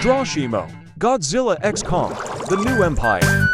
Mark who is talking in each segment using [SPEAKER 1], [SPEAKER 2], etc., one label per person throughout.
[SPEAKER 1] Draw Shimo, Godzilla X Kong, The New Empire.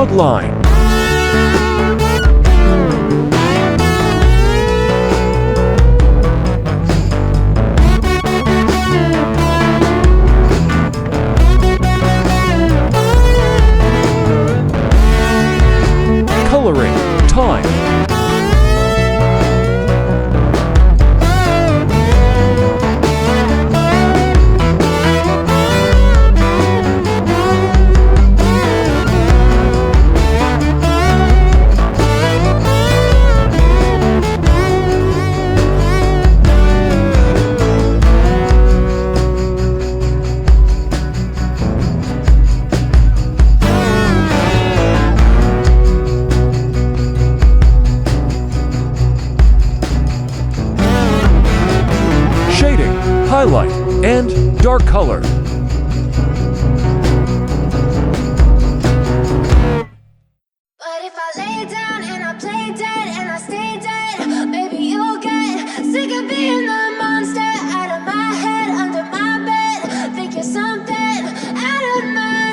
[SPEAKER 1] Outline. Coloring. Time. Shading, highlight, and dark color.
[SPEAKER 2] But if I lay down and I play dead and I stay dead, maybe you'll get sick of being the monster out of my head, under my bed. Think you're something out of my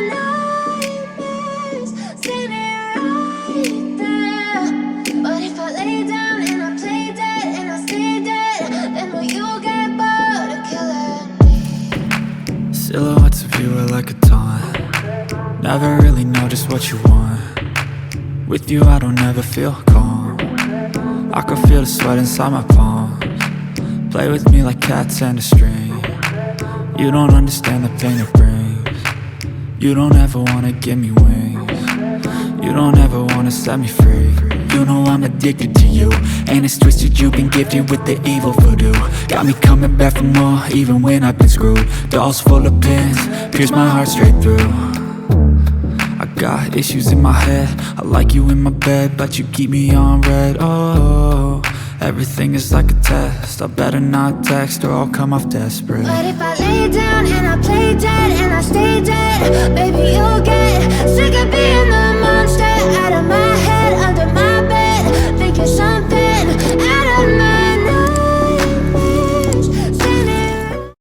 [SPEAKER 2] nightmares, standing right there. But if I lay down and I play dead and I stay dead, then will you get bored of killing me?
[SPEAKER 3] Silhouettes of you are like a taunt. Never really know just what you want. With you I don't ever feel calm. I can feel the sweat inside my palms. Play with me like cats and a string. You don't understand the pain it brings. You don't ever wanna give me wings. You don't ever wanna set me free. You know I'm addicted to you, and it's twisted, you've been gifted with the evil voodoo. Got me coming back for more, even when I've been screwed. Dolls full of pins, pierce my heart straight through. I got issues in my head, I like you in my bed, but you keep me on red. Oh, everything is like a test, I better not text or I'll come off desperate.
[SPEAKER 2] But if I lay down and I play dead and I stay dead, maybe you'll get sick of being the